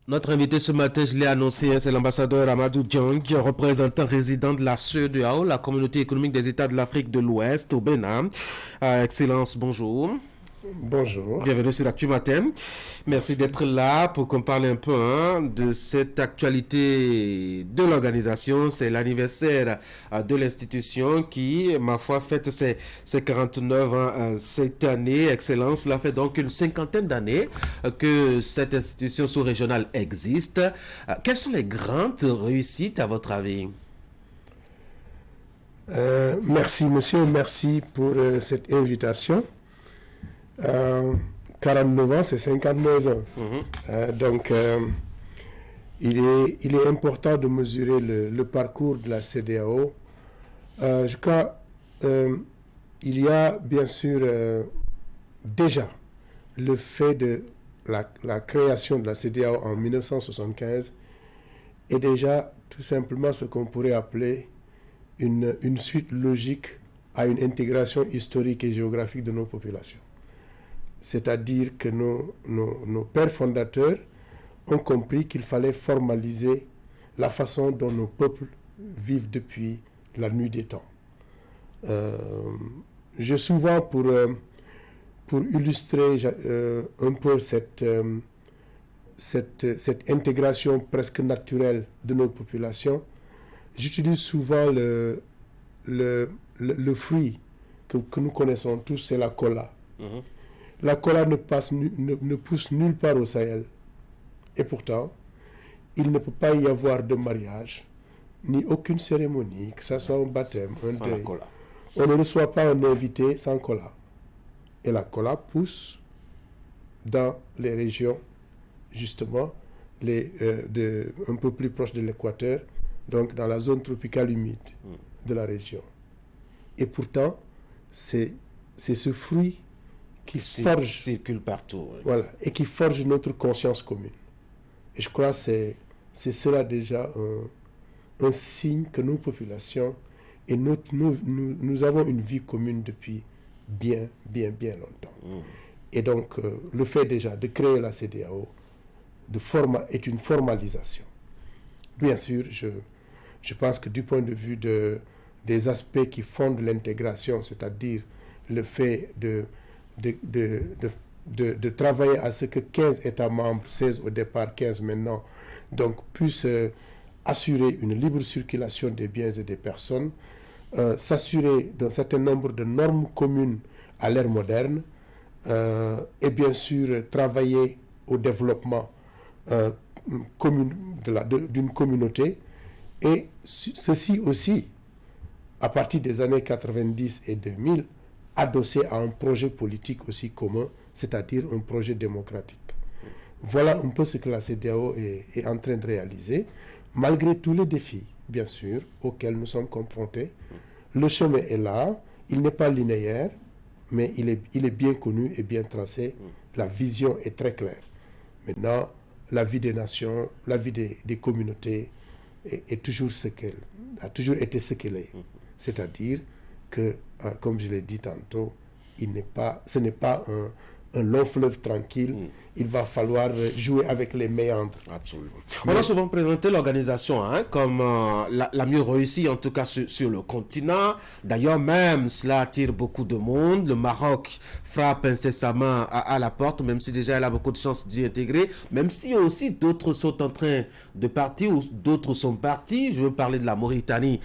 Notre invité ce matin, je l'ai annoncé, c'est l'ambassadeur Amadou Diong, représentant résident de la CEDEAO, la Communauté économique des États de l'Afrique de l'Ouest, au Bénin. Excellence, bonjour. Bonjour. Bienvenue sur Actu Matin. Merci d'être là pour qu'on parle un peu de cette actualité de l'organisation. C'est l'anniversaire de l'institution qui, ma foi, fête ses 49 ans cette année. Excellence, cela fait donc une cinquantaine d'années que cette institution sous-régionale existe. Quelles sont les grandes réussites à votre avis? Merci monsieur, merci pour cette invitation. 49 ans, c'est 59 ans. Donc, il est important de mesurer le parcours de la CEDEAO. Je crois il y a bien sûr déjà le fait de la création de la CEDEAO en 1975 est déjà tout simplement ce qu'on pourrait appeler une suite logique à une intégration historique et géographique de nos populations. C'est-à-dire que nos pères fondateurs ont compris qu'il fallait formaliser la façon dont nos peuples vivent depuis la nuit des temps. J'ai souvent, pour illustrer un peu cette intégration presque naturelle de nos populations, j'utilise souvent le fruit que nous connaissons tous, c'est la cola. La cola ne pousse nulle part au Sahel. Et pourtant, il ne peut pas y avoir de mariage, ni aucune cérémonie, que ce soit un baptême, un deuil. On ne reçoit pas un invité sans cola. Et la cola pousse dans les régions, justement, un peu plus proches de l'équateur, donc dans la zone tropicale humide de la région. Et pourtant, c'est ce fruit qui circule partout. Oui. Voilà, et qui forge notre conscience commune. Et je crois que c'est cela déjà un signe que nos populations et nous avons une vie commune depuis bien longtemps. Et donc, le fait déjà de créer la CEDEAO est une formalisation. Bien sûr, je pense que du point de vue des aspects qui fondent l'intégration, c'est-à-dire le fait de travailler à ce que 15 États membres, 16 au départ, 15 maintenant, donc puissent assurer une libre circulation des biens et des personnes, s'assurer d'un certain nombre de normes communes à l'ère moderne, et bien sûr travailler au développement d'une communauté, et ceci aussi, à partir des années 90 et 2000, adossé à un projet politique aussi commun, c'est-à-dire un projet démocratique. Voilà un peu ce que la CEDEAO est en train de réaliser, malgré tous les défis, bien sûr, auxquels nous sommes confrontés. Le chemin est là, il n'est pas linéaire, mais il est bien connu et bien tracé. La vision est très claire. Maintenant, la vie des nations, la vie des communautés est toujours a toujours été ce qu'elle est. C'est-à-dire que, comme je l'ai dit tantôt, ce n'est pas un long fleuve tranquille. Il va falloir jouer avec les méandres. Absolument. On a souvent présenté l'organisation comme la mieux réussie, en tout cas sur le continent. D'ailleurs, même cela attire beaucoup de monde. Le Maroc frappe incessamment à la porte, même si déjà elle a beaucoup de chances d'y intégrer. Même si aussi d'autres sont en train de partir ou d'autres sont partis. Je veux parler de la Mauritanie,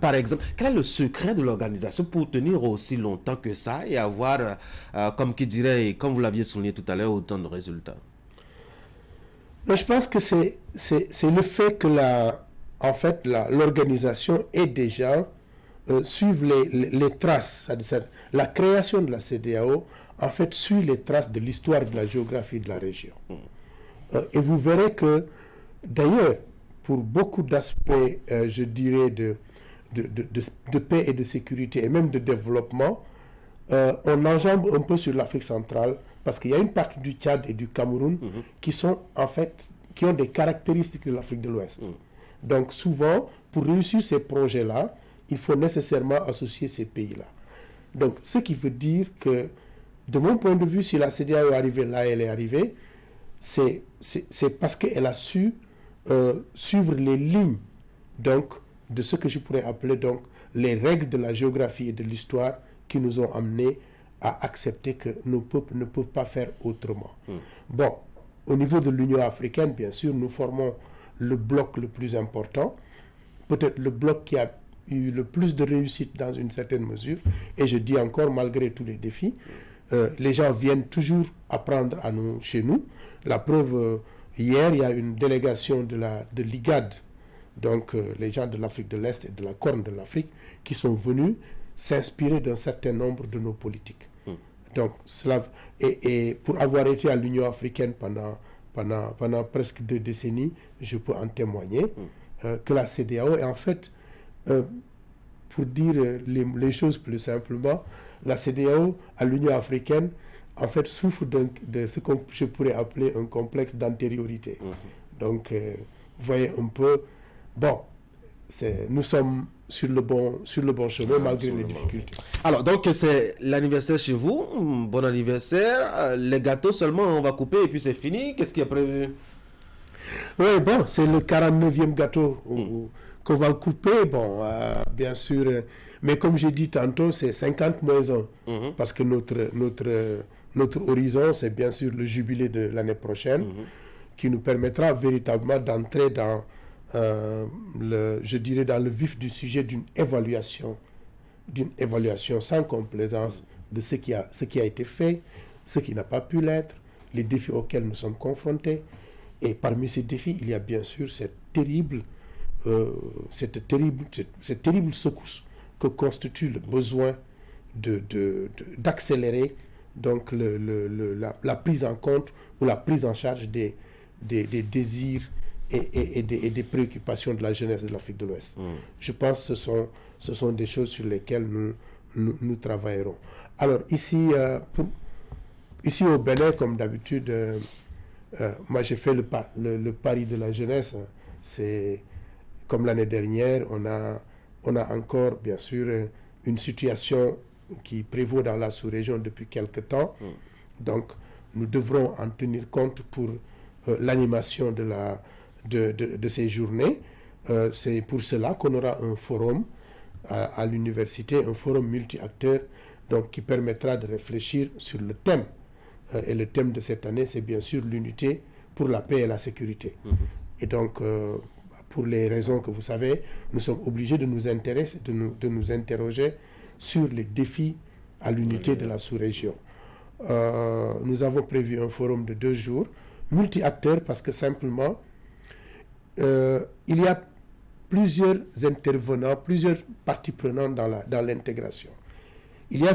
par exemple. Quel est le secret de l'organisation pour tenir aussi longtemps que ça et avoir, comme qui dirait, comme vous l'aviez souligné tout à l'heure, autant de résultats? Je pense que c'est le fait que l'organisation est déjà suivre les traces. La création de la CEDEAO, en fait, suit les traces de l'histoire et de la géographie de la région. Et vous verrez que, d'ailleurs, pour beaucoup d'aspects, je dirais, de paix et de sécurité, et même de développement, on enjambe un peu sur l'Afrique centrale, parce qu'il y a une partie du Tchad et du Cameroun qui ont des caractéristiques de l'Afrique de l'Ouest. Donc souvent, pour réussir ces projets-là, il faut nécessairement associer ces pays-là. Donc ce qui veut dire que, de mon point de vue, si la CEDEAO est arrivée là, elle est arrivée, c'est parce qu'elle a su suivre les lignes donc, de ce que je pourrais appeler donc, les règles de la géographie et de l'histoire qui nous ont amenés à accepter que nos peuples ne peuvent pas faire autrement. Bon, au niveau de l'Union africaine, bien sûr, nous formons le bloc le plus important, peut-être le bloc qui a eu le plus de réussite dans une certaine mesure, et je dis encore, malgré tous les défis, les gens viennent toujours apprendre chez nous. La preuve, hier, il y a une délégation de l'IGAD, donc les gens de l'Afrique de l'Est et de la Corne de l'Afrique, qui sont venus s'inspirer d'un certain nombre de nos politiques. Donc, cela, et pour avoir été à l'Union africaine pendant presque 2 décennies, je peux en témoigner que la CEDEAO est en fait, pour dire les choses plus simplement, la CEDEAO à l'Union africaine, en fait, souffre de ce que je pourrais appeler un complexe d'antériorité. Donc, vous voyez un peu, bon, nous sommes sur le bon chemin malgré les difficultés. Alors, donc, c'est l'anniversaire chez vous. Bon anniversaire. Les gâteaux seulement, on va couper et puis c'est fini. Qu'est-ce qui est prévu? Oui, bon, c'est le 49e gâteau qu'on va couper. Bon, bien sûr, mais comme j'ai dit tantôt, c'est 50 moins 1. Parce que notre horizon, c'est bien sûr le jubilé de l'année prochaine, qui nous permettra véritablement d'entrer dans je dirais dans le vif du sujet d'une évaluation sans complaisance de ce qui a été fait, ce qui n'a pas pu l'être, les défis auxquels nous sommes confrontés. Et parmi ces défis, il y a bien sûr cette terrible secousse que constitue le besoin d'accélérer donc la prise en compte ou la prise en charge des désirs et des préoccupations de la jeunesse de l'Afrique de l'Ouest. Je pense que ce sont des choses sur lesquelles nous travaillerons. Alors ici au Bénin, comme d'habitude, moi j'ai fait le pari de la jeunesse. C'est comme l'année dernière, on a encore bien sûr une situation qui prévaut dans la sous-région depuis quelque temps. Donc nous devrons en tenir compte pour l'animation de ces journées. C'est pour cela qu'on aura un forum à l'université, un forum multi-acteurs, donc qui permettra de réfléchir sur le thème. Et le thème de cette année, c'est bien sûr l'unité pour la paix et la sécurité. Et donc, pour les raisons que vous savez, nous sommes obligés de nous intéresser, de nous interroger sur les défis à l'unité de la sous-région. Nous avons prévu un forum de 2 jours, multi-acteurs, parce que simplement, il y a plusieurs intervenants, plusieurs parties prenantes dans l'intégration. Il y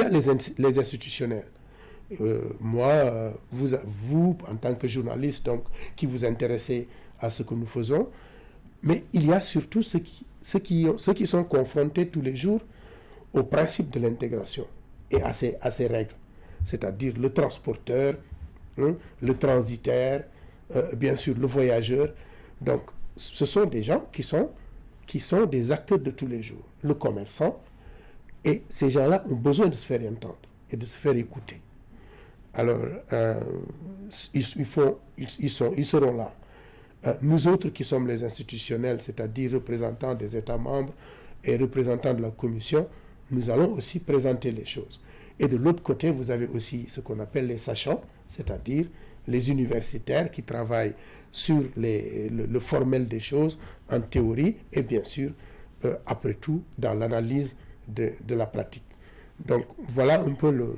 a les institutionnels. Moi, vous, en tant que journaliste, donc, qui vous intéressez à ce que nous faisons, mais il y a surtout ceux qui sont confrontés tous les jours au principe de l'intégration et à ces règles, c'est-à-dire le transporteur, le transitaire, bien sûr le voyageur. Donc, ce sont des gens qui sont des acteurs de tous les jours, le commerçant, et ces gens-là ont besoin de se faire entendre et de se faire écouter. Alors, ils seront là. Nous autres qui sommes les institutionnels, c'est-à-dire représentants des États membres et représentants de la Commission, nous allons aussi présenter les choses. Et de l'autre côté, vous avez aussi ce qu'on appelle les sachants, c'est-à-dire les universitaires qui travaillent sur le formel des choses en théorie et bien sûr, après tout, dans l'analyse de la pratique. Donc voilà un peu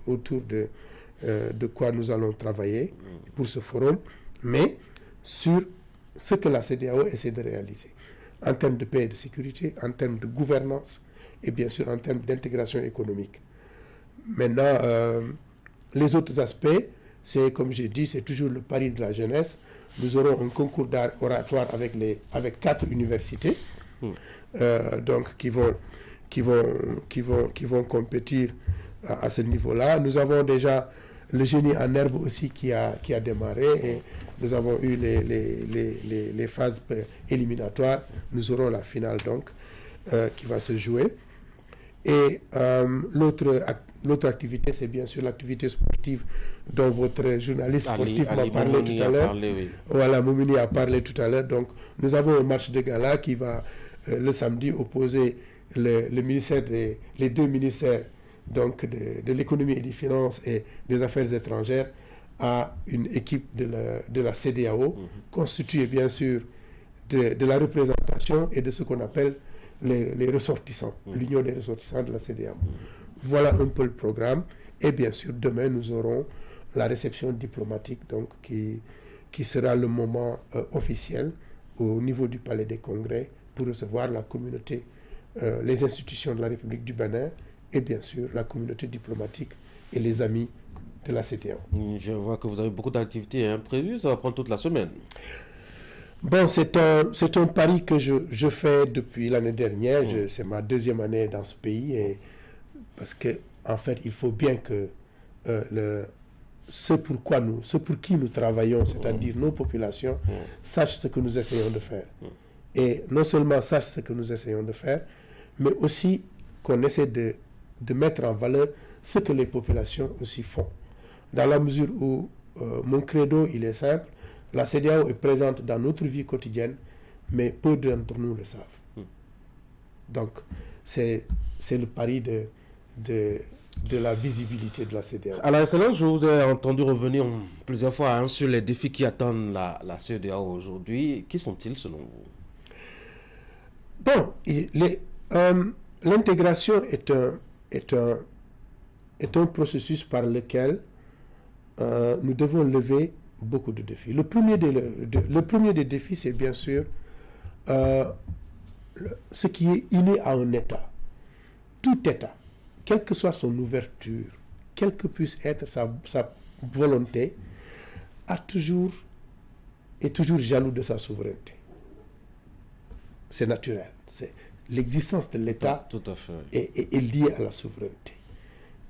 autour de quoi nous allons travailler pour ce forum, mais sur ce que la CEDEAO essaie de réaliser en termes de paix et de sécurité, en termes de gouvernance et bien sûr en termes d'intégration économique. Maintenant, les autres aspects, c'est comme j'ai dit, c'est toujours le pari de la jeunesse. Nous aurons un concours d'art oratoire avec 4 universités, donc qui vont compétir à ce niveau-là. Nous avons déjà le génie en herbe aussi qui a démarré et nous avons eu les phases éliminatoires. Nous aurons la finale donc qui va se jouer. Et l'autre activité, c'est bien sûr l'activité sportive dont votre journaliste sportif m'a parlé tout à l'heure. Oui. Voilà, Moumini a parlé tout à l'heure. Donc, nous avons un match de gala qui va le samedi opposer les deux ministères donc de l'économie et des finances et des affaires étrangères à une équipe de la CEDEAO, constituée bien sûr de la représentation et de ce qu'on appelle les ressortissants, l'union des ressortissants de la CEDEAO. Voilà un peu le programme. Et bien sûr, demain, nous aurons la réception diplomatique donc, qui sera le moment officiel au niveau du Palais des Congrès pour recevoir la communauté, les institutions de la République du Bénin et bien sûr la communauté diplomatique et les amis de la CEDEAO. Je vois que vous avez beaucoup d'activités prévues, ça va prendre toute la semaine. Bon, c'est un pari que je fais depuis l'année dernière. C'est ma deuxième année dans ce pays. Parce que, en fait, il faut bien que ce pour qui nous travaillons, c'est-à-dire nos populations, sachent ce que nous essayons de faire. Et non seulement sachent ce que nous essayons de faire, mais aussi qu'on essaie de mettre en valeur ce que les populations aussi font. Dans la mesure où mon credo, il est simple, la CEDEAO est présente dans notre vie quotidienne, mais peu d'entre nous le savent. Donc, c'est le pari de la visibilité de la CEDEAO. Alors, Excellence, je vous ai entendu revenir plusieurs fois sur les défis qui attendent la CEDEAO aujourd'hui. Qui sont-ils selon vous? Bon, l'intégration est un processus par lequel nous devons lever beaucoup de défis. Le premier des défis, c'est bien sûr ce qui est inné à un État. Tout État, quelle que soit son ouverture, quelle que puisse être sa volonté, est toujours jaloux de sa souveraineté. C'est naturel. L'existence de l'État est liée à la souveraineté.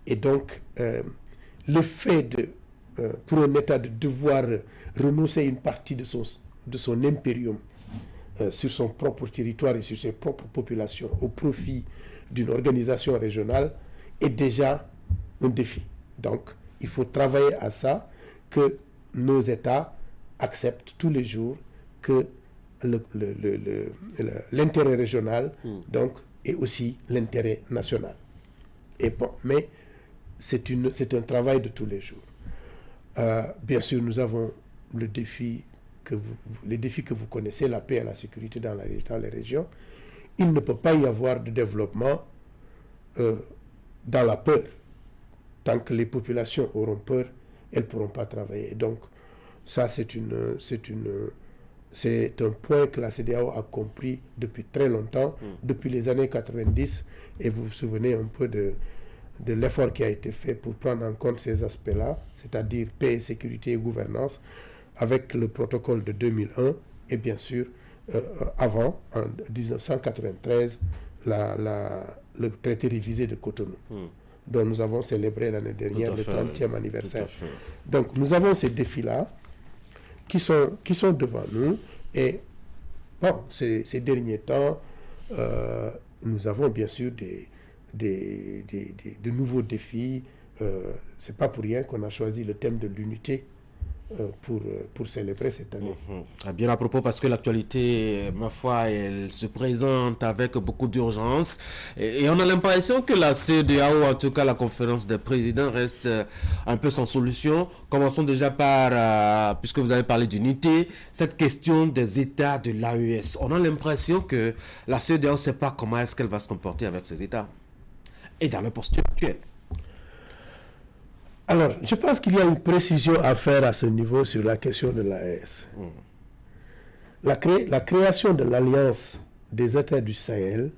Et donc, le fait pour un État de devoir renoncer à une partie de son impérium sur son propre territoire et sur ses propres populations au profit d'une organisation régionale est déjà un défi. Donc, il faut travailler à ça, que nos États acceptent tous les jours que l'intérêt régional donc, est aussi l'intérêt national. Et bon, mais c'est un travail de tous les jours. Bien sûr, nous avons les défis que vous connaissez, la paix et la sécurité dans les régions. Il ne peut pas y avoir de développement dans la peur. Tant que les populations auront peur, elles ne pourront pas travailler. Donc, ça, c'est un point que la CEDEAO a compris depuis très longtemps, depuis les années 90. Et vous vous souvenez un peu de l'effort qui a été fait pour prendre en compte ces aspects-là, c'est-à-dire paix, sécurité et gouvernance, avec le protocole de 2001 et bien sûr, avant, en 1993, le traité révisé de Cotonou, dont nous avons célébré l'année dernière le 30e anniversaire. Donc, nous avons ces défis-là qui sont devant nous. Et bon, ces derniers temps, nous avons bien sûr de nouveaux défis. C'est pas pour rien qu'on a choisi le thème de l'unité pour célébrer cette année. Bien à propos, parce que l'actualité, ma foi, elle se présente avec beaucoup d'urgence. Et on a l'impression que la CEDEAO, en tout cas la conférence des présidents, reste un peu sans solution. Commençons déjà par, puisque vous avez parlé d'unité, cette question des États de l'AES. On a l'impression que la CEDEAO ne sait pas comment est-ce qu'elle va se comporter avec ces États. Et dans leur posture actuelle. Alors, je pense qu'il y a une précision à faire à ce niveau sur la question de l'AES. La création de l'Alliance des États du Sahel,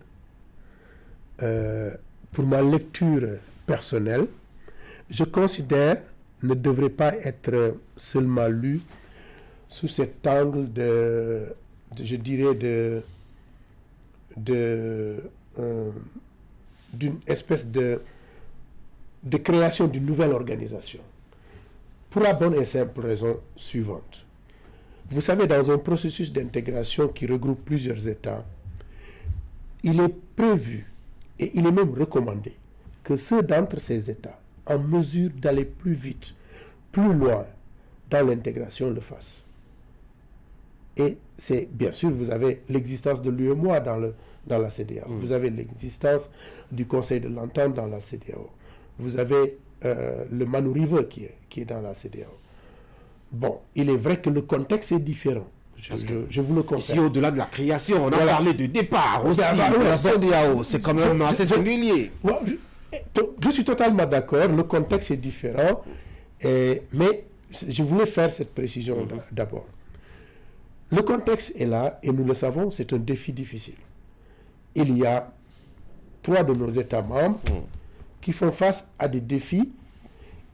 pour ma lecture personnelle, je considère ne devrait pas être seulement lue sous cet angle je dirais, d'une espèce de création d'une nouvelle organisation. Pour la bonne et simple raison suivante. Vous savez, dans un processus d'intégration qui regroupe plusieurs États, il est prévu Et il est même recommandé que ceux d'entre ces États en mesure d'aller plus vite, plus loin dans l'intégration le fassent. Et c'est bien sûr, vous avez l'existence de l'UEMOA dans la CEDEAO. Vous avez l'existence du Conseil de l'Entente dans la CEDEAO. Vous avez le Manu River qui est dans la CEDEAO. Bon, il est vrai que le contexte est différent. Je vous le confirme. Ici, au-delà de la création, on a parlé du départ aussi. La CEDEAO, c'est quand même assez singulier. Je suis totalement d'accord. Le contexte est différent. Mais je voulais faire cette précision d'abord. Le contexte est là et nous le savons, c'est un défi difficile. Il y a 3 de nos États membres qui font face à des défis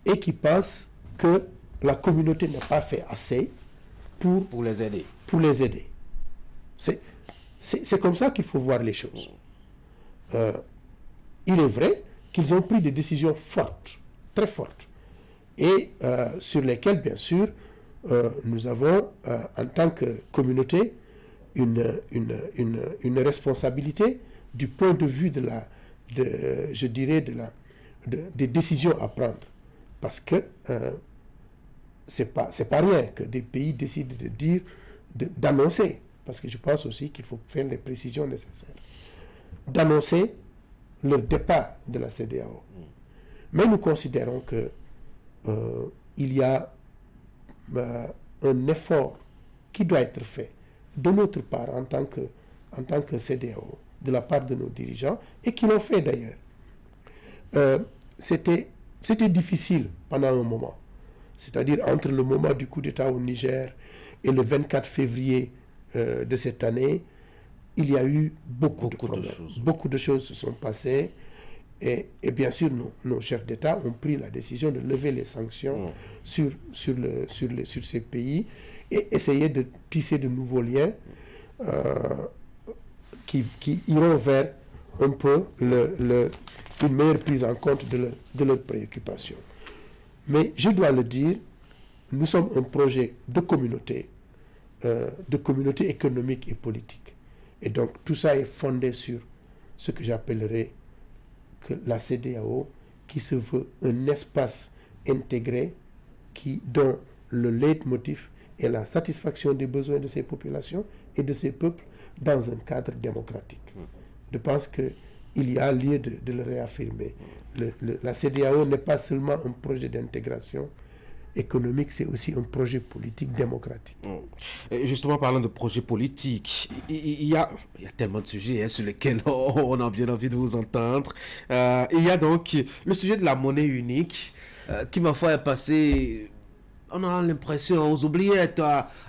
et qui pensent que la communauté n'a pas fait assez pour les aider. C'est comme ça qu'il faut voir les choses. Il est vrai qu'ils ont pris des décisions fortes, très fortes, et sur lesquelles, bien sûr, nous avons, en tant que communauté, une responsabilité du point de vue des décisions à prendre. Parce que c'est pas rien que des pays décident d'annoncer, parce que je pense aussi qu'il faut faire les précisions nécessaires, d'annoncer le départ de la CEDEAO. Mais nous considérons que il y a un effort qui doit être fait de notre part en tant que CEDEAO, de la part de nos dirigeants, et qui l'ont fait d'ailleurs. C'était difficile pendant un moment, c'est-à-dire entre le moment du coup d'État au Niger et le 24 février de cette année, il y a eu beaucoup de problèmes. Beaucoup de choses se sont passées. Et bien sûr, nos chefs d'État ont pris la décision de lever les sanctions sur ces pays et essayer de tisser de nouveaux liens qui iront vers un peu une meilleure prise en compte de leurs préoccupations. Mais je dois le dire, nous sommes un projet de communauté économique et politique. Et donc tout ça est fondé sur ce que j'appellerais que la CEDEAO, qui se veut un espace intégré dont le leitmotiv est la satisfaction des besoins de ces populations et de ces peuples dans un cadre démocratique. Je pense qu'il y a lieu de le réaffirmer. La CEDEAO n'est pas seulement un projet d'intégration économique, c'est aussi un projet politique démocratique. Et justement, parlant de projet politique, il y a tellement de sujets sur lesquels on a bien envie de vous entendre. Il y a donc le sujet de la monnaie unique qui, ma foi, est passé, on a l'impression, aux oubliettes,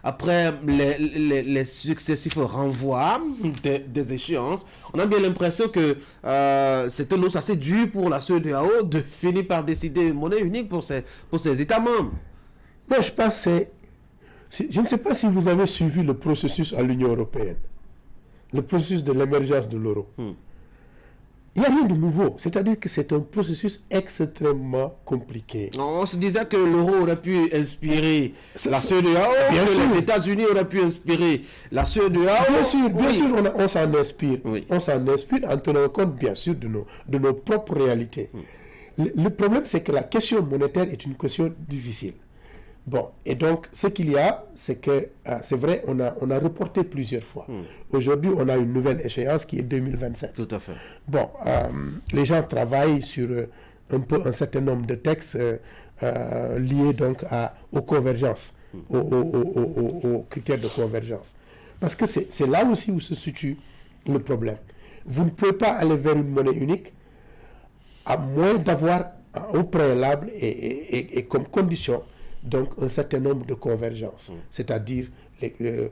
après les successifs renvois des échéances. On a bien l'impression que c'est un os assez dur pour la CEDEAO de finir par décider une monnaie unique pour ses États membres. Moi, je pense que je ne sais pas si vous avez suivi le processus à l'Union européenne, le processus de l'émergence de l'euro. Il n'y a rien de nouveau, c'est-à-dire que c'est un processus extrêmement compliqué. On se disait que l'euro aurait pu inspirer la CEDEAO, que les États-Unis auraient pu inspirer la CEDEAO. Bien sûr, on s'en inspire. Oui. On s'en inspire en tenant compte, bien sûr, de nos propres réalités. Le problème, c'est que la question monétaire est une question difficile. Bon, et donc, ce qu'il y a, c'est que, c'est vrai, on a reporté plusieurs fois. Aujourd'hui, on a une nouvelle échéance qui est 2027. Tout à fait. Bon, les gens travaillent sur un certain nombre de textes liés donc aux convergences, aux critères de convergence. Parce que c'est là aussi où se situe le problème. Vous ne pouvez pas aller vers une monnaie unique à moins d'avoir au préalable et comme condition donc un certain nombre de convergences, c'est-à-dire le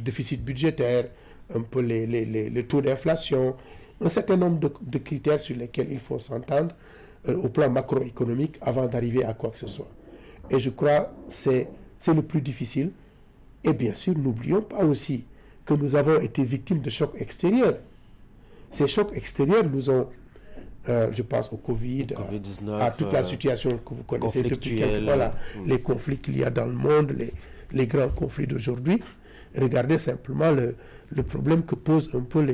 déficit budgétaire, un peu les taux d'inflation, un certain nombre de critères sur lesquels il faut s'entendre au plan macroéconomique avant d'arriver à quoi que ce soit. Et je crois que c'est le plus difficile. Et bien sûr, n'oublions pas aussi que nous avons été victimes de chocs extérieurs. Ces chocs extérieurs nous ont je pense au Covid, à toute la situation que vous connaissez depuis quelques mois, les conflits qu'il y a dans le monde, les grands conflits d'aujourd'hui. Regardez simplement le problème que pose un peu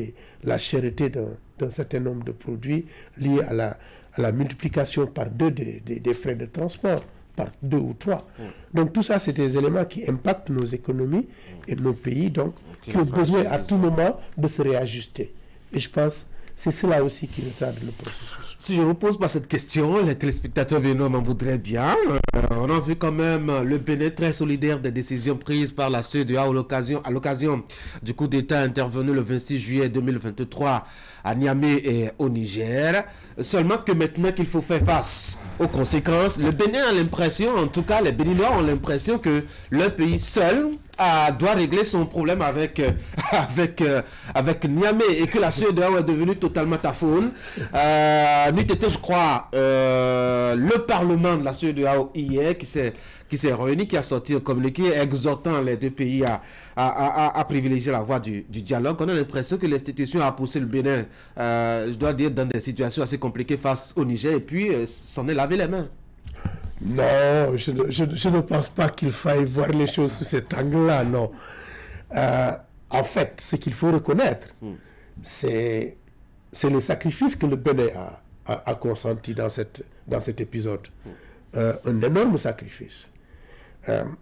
la cherté d'un certain nombre de produits liés à la multiplication par 2 des frais de transport, par 2 ou 3. Donc tout ça, c'est des éléments qui impactent nos économies et nos pays, donc qui ont besoin à tout moment de se réajuster. Et je pense c'est cela aussi qui retarde le processus. Si je ne vous pose pas cette question, les téléspectateurs béninois m'en voudraient bien. On a vu quand même le Bénin très solidaire des décisions prises par la CEDEAO à l'occasion du coup d'État intervenu le 26 juillet 2023 à Niamey et au Niger. Seulement que maintenant qu'il faut faire face aux conséquences, le Bénin a l'impression, en tout cas les Béninois ont l'impression que leur pays seul doit régler son problème avec Niamey et que la CEDEAO est devenue totalement tafoune. Nous étions, je crois, le Parlement de la CEDEAO hier qui s'est réuni, qui a sorti un communiqué exhortant les 2 pays à privilégier la voie du dialogue. On a l'impression que l'institution a poussé le Bénin, je dois dire, dans des situations assez compliquées face au Niger et puis s'en est lavé les mains. Non, je ne pense pas qu'il faille voir les choses sous cet angle-là, non. En fait, ce qu'il faut reconnaître, c'est le sacrifice que le Bénin a consenti dans cet épisode. Un énorme sacrifice.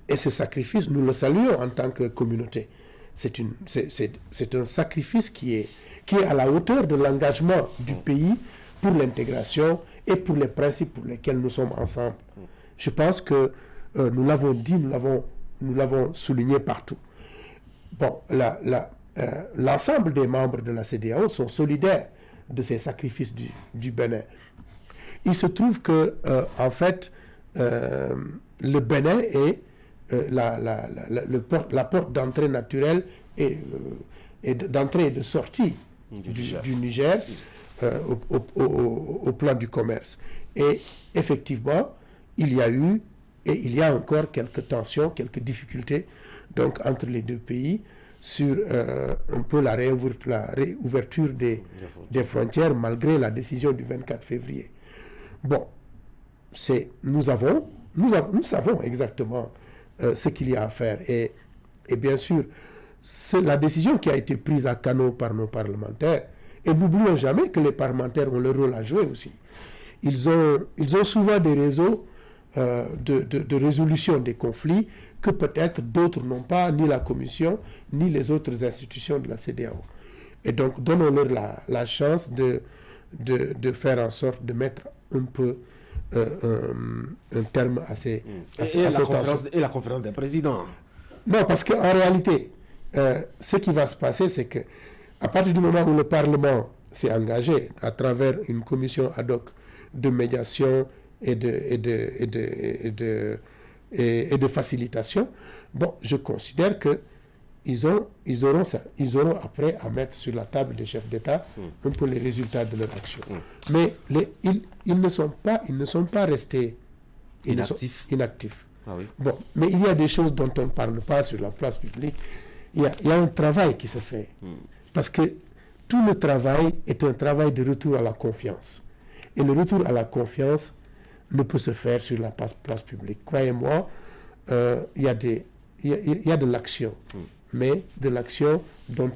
Et ce sacrifice, nous le saluons en tant que communauté. C'est un sacrifice qui est à la hauteur de l'engagement du pays pour l'intégration et pour les principes pour lesquels nous sommes ensemble. Je pense que nous l'avons dit, nous l'avons souligné partout. Bon, l'ensemble des membres de la CEDEAO sont solidaires de ces sacrifices du Bénin. Il se trouve que, en fait, le Bénin est la porte d'entrée naturelle et d'entrée et de sortie du Niger au plan du commerce. Et effectivement, il y a eu et il y a encore quelques tensions, quelques difficultés donc, entre les 2 pays sur un peu la réouverture des frontières malgré la décision du 24 février. Bon, nous savons exactement ce qu'il y a à faire. Et bien sûr, c'est la décision qui a été prise à Kano par nos parlementaires. Et n'oublions jamais que les parlementaires ont leur rôle à jouer aussi. Ils ont souvent des réseaux de résolution des conflits que peut-être d'autres n'ont pas, ni la Commission, ni les autres institutions de la CEDEAO. Et donc, donnons-leur la chance de faire en sorte de mettre un peu un terme à ces tensions. Et la conférence des présidents. Non, parce qu'en réalité, ce qui va se passer, c'est que à partir du moment où le Parlement s'est engagé à travers une commission ad hoc de médiation et de facilitation, bon, je considère que ils auront après à mettre sur la table des chefs d'État un peu les résultats de leur action. Mais ils ne sont pas restés inactifs. Ah oui. Bon, mais il y a des choses dont on ne parle pas sur la place publique. Il y a un travail qui se fait. Parce que tout le travail est un travail de retour à la confiance. Et le retour à la confiance ne peut se faire sur la place publique. Croyez-moi, il y a de l'action. Mais de l'action dont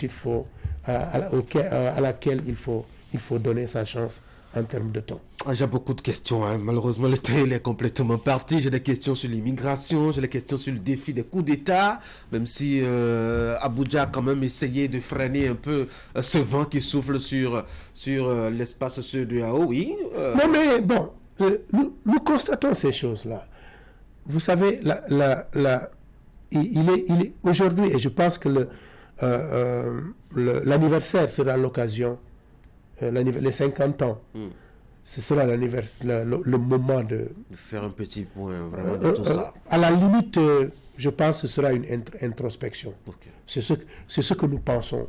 à laquelle il faut donner sa chance en termes de temps. J'ai beaucoup de questions. Malheureusement, le temps est complètement parti. J'ai des questions sur l'immigration, j'ai des questions sur le défi des coups d'État, même si Abuja a quand même essayé de freiner un peu ce vent qui souffle sur l'espace CEDEAO. Oui. Non, mais bon, nous constatons ces choses-là. Vous savez, il est aujourd'hui, et je pense que l'anniversaire sera l'occasion, les 50 ans, ce sera le moment de faire un petit point vraiment de tout ça. À la limite, je pense que ce sera une introspection. Okay. C'est ce que nous pensons.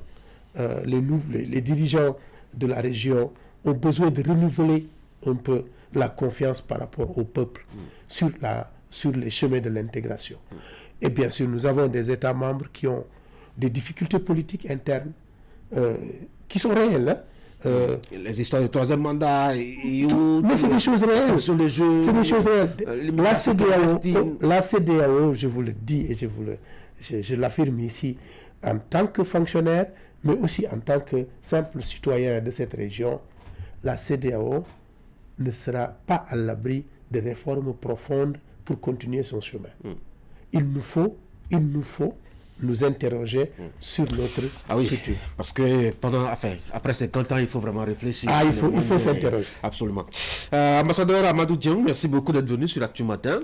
Les dirigeants de la région ont besoin de renouveler un peu la confiance par rapport au peuple sur les chemins de l'intégration. Et bien sûr, nous avons des États membres qui ont des difficultés politiques internes qui sont réelles. Les histoires de troisième mandat, mais c'est des choses réelles. Sur les jeux, c'est des choses réelles. La CEDEAO, je vous le dis et je l'affirme ici, en tant que fonctionnaire, mais aussi en tant que simple citoyen de cette région, la CEDEAO ne sera pas à l'abri de réformes profondes pour continuer son chemin. Il nous faut nous interroger sur notre futur. Parce que après 50 ans, il faut vraiment réfléchir. Il faut s'interroger. Absolument. Ambassadeur Amadou Dieng, merci beaucoup d'être venu sur Actu Matin.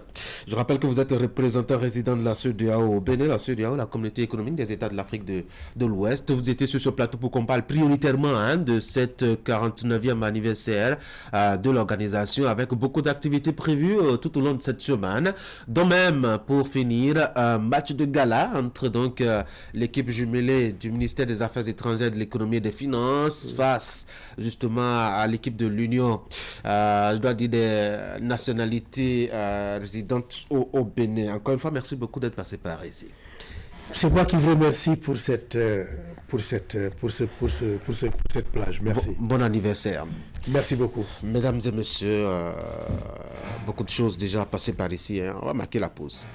Je rappelle que vous êtes représentant résident de la CEDEAO au Bénin, la CEDEAO, la communauté économique des États de l'Afrique de l'Ouest. Vous étiez sur ce plateau pour qu'on parle prioritairement de cette 49e anniversaire de l'organisation, avec beaucoup d'activités prévues tout au long de cette semaine. Donc même, pour finir, un match de gala entre l'équipe jumelée du ministère des Affaires étrangères, de l'économie et des finances face justement à l'équipe de l'Union, je dois dire des nationalités résidentes au Bénin. Encore une fois, merci beaucoup d'être passé par ici. C'est moi qui vous remercie pour cette plage. Merci. Bon anniversaire. Merci beaucoup. Mesdames et messieurs, beaucoup de choses déjà passées par ici. On va marquer la pause.